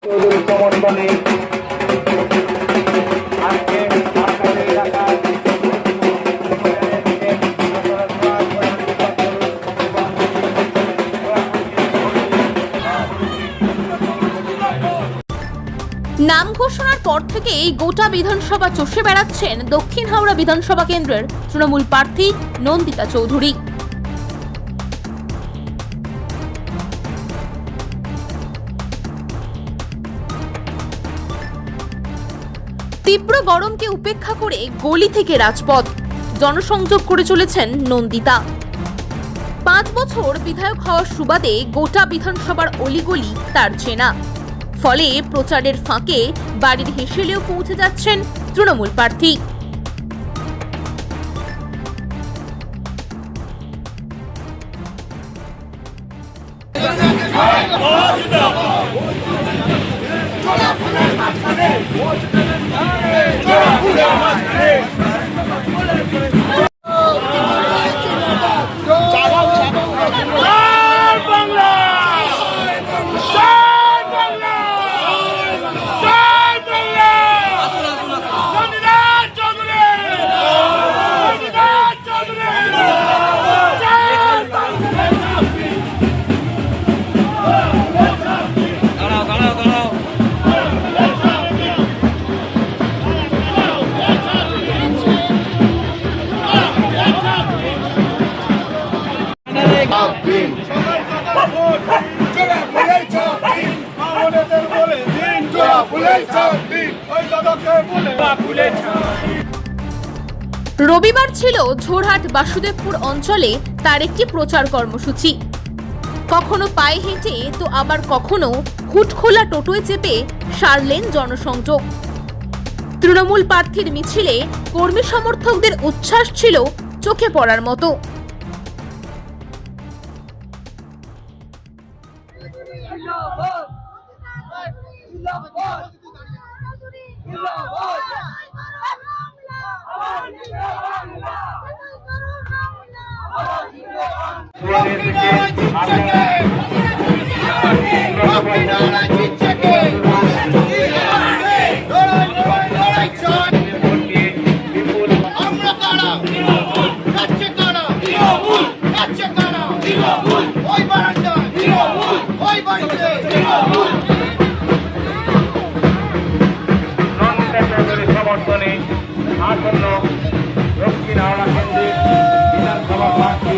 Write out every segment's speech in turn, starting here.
নাম ঘোষণার পর থেকে এই গোটা বিধানসভা চষে বেড়াচ্ছেন দক্ষিণ হাওড়া বিধানসভা কেন্দ্রের তৃণমূল প্রার্থী নন্দিতা চৌধুরী। তীব্র গরমকে উপেক্ষা করে গলি থেকে রাজপথ জনসংযোগ করে চলেছেন নন্দিতা। 5 বছর বিধায়ক হওয়ার সুবাদে গোটা বিধানসভার অলিগলি তার চেনা, ফলে প্রচারের ফাঁকে বাড়ির হেসেলেও পৌঁছে যাচ্ছেন তৃণমূল প্রার্থী। রবিবার ছিল ঝোরহাট বাসুদেবপুর অঞ্চলে তার একটি প্রচার কর্মসূচি। কখনো পায়ে হেঁটে তো আবার কখনো হুটখোলা টোটোয় চেপে সারলেন জনসংযোগ। তৃণমূল প্রার্থীর মিছিলে কর্মী সমর্থকদের উচ্ছ্বাস ছিল চোখে পড়ার মতো। সমর্থনে আসন্ন দক্ষিণ হাওড়া কেন্দ্রের বিধানসভা প্রার্থী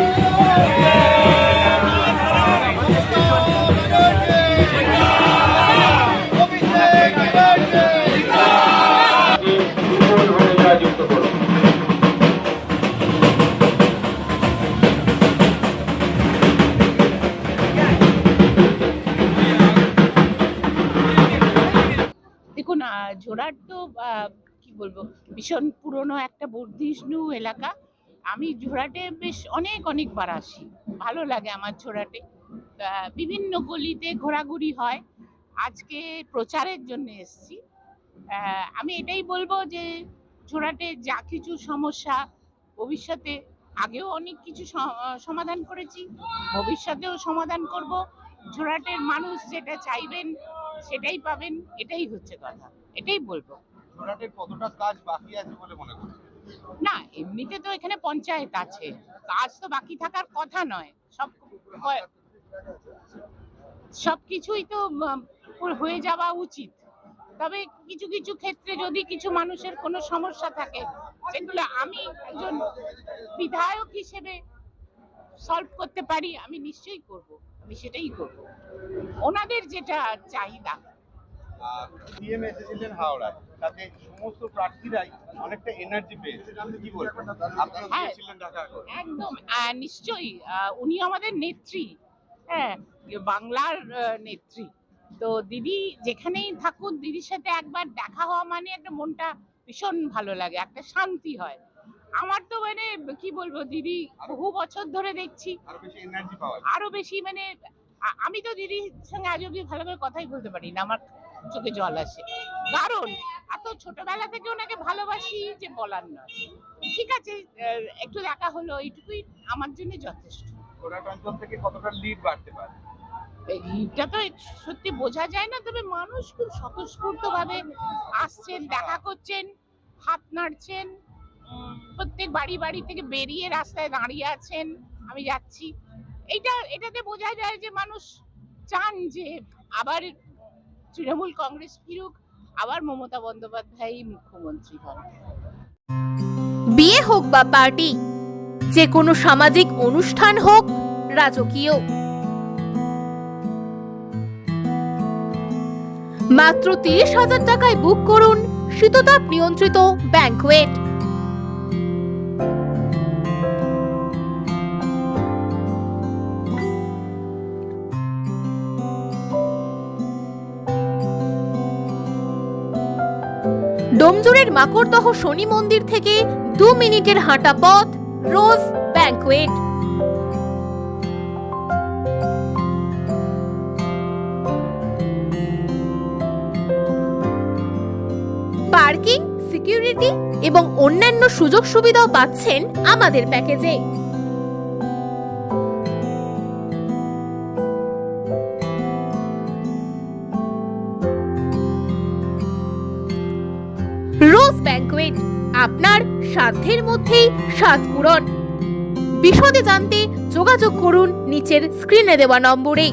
যুক্ত করুন। দেখুন, ঝোরহাট তো কি বলবো, ভীষণ পুরনো একটা বর্ধিষ্ণু এলাকা। আমি ঝোরহাটে বেশ অনেকবার আসি, ভালো লাগে আমার ঝোরহাটে। বিভিন্ন গলিতে ঘোরাঘুরি হয়, আজকে প্রচারের জন্য এসেছি। আমি এটাই বলবো যে ঝোরহাটে যা কিছু সমস্যা ভবিষ্যতে, আগেও অনেক কিছু সমাধান করেছি, ভবিষ্যতেও সমাধান করব। ঝোরহাটের মানুষ যেটা চাইবেন সেটাই পাবেন, এটাই হচ্ছে কথা, এটাই বলবো। ঝোরহাটের কতটা কাজ বাকি আছে বলে মনে করছেন? না, এমনিতে তো এখানে পঞ্চায়েত আছে, কাজ তো বাকি থাকার কথা নয়। সবকিছুই তো হয়ে যাওয়া উচিত। তবে কিছু কিছু ক্ষেত্রে যদি কিছু মানুষের কোনো সমস্যা থাকে, সেগুলো আমি একজন বিধায়ক হিসেবে সলভ করতে পারি, আমি নিশ্চয়ই করব, আমি সেটাই করব। ওনাদের যেটা চাহিদা। সিএম এসেছিলেন হাওড়ায়, তাতে সমস্ত প্রার্থীরাই অনেকটা এনার্জি পেয়েছেন, আপনি কি বলবেন? আপনারা গিয়েছিলেন ঢাকা? একদম নিশ্চয়ই, উনি আমাদের নেত্রী, হ্যাঁ, বাংলার নেত্রী। তো দিদি যেখানেই থাকুন, দিদির সাথে একবার দেখা হওয়া মানে একটা মনটা ভীষণ ভালো লাগে, একটা শান্তি হয়। আমার তো মানে কি বলবো, দিদি বহু বছর ধরে দেখছি, আরো বেশি মানে আমি তো দিদির সঙ্গে আজ অব্দি ভালোভাবে কথাই বলতে পারি না, আমার চোখে জল আসে। কারণ এত ছোটবেলা থেকে ওনাকে ভালোবাসি যে বলার নয়। ঠিক আছে, একটু দেখা হলো, এইটুকুই আমার জন্য যথেষ্ট। ঝোরহাট অঞ্চল থেকে কতটা লিড বাড়তে পারে? এইটা তো সত্যি বোঝা যায় না, তবে মানুষ খুব স্বতঃস্ফূর্ত ভাবে আসছেন, দেখা করছেন, হাত নাড়ছেন, প্রত্যেক বাড়ি বাড়ি থেকে বেরিয়ে রাস্তায় দাঁড়িয়ে আছেন, আমি যাচ্ছি। এটাতে বোঝা যায় যে মানুষ চান যে আবার তৃণমূল কংগ্রেস ফিরুক, আবার মমতা বন্দ্যোপাধ্যায় মুখ্যমন্ত্রী হন। বিয়ে হোক বা পার্টি, যে কোনো সামাজিক অনুষ্ঠান হোক, রাজকীয়, মাত্র 30,000 টাকায় বুক করুন শীততাপ নিয়ন্ত্রিত ব্যাংকোয়েট। ডোমজুড়ের মাকড়দহ শনি মন্দির থেকে 2 মিনিটের হাঁটা পথ রোজ ব্যাংকোয়েট। পার্কিং, সিকিউরিটি এবং অন্যান্য সুযোগ সুবিধাও পাচ্ছেন আমাদের প্যাকেজে। রোজ ব্যাংকোয়েট, আপনার সাধ্যের মধ্যেই স্বাদ পূরণ। বিশদে জানতে যোগাযোগ করুন নিচের স্ক্রিনে দেওয়া নম্বরে।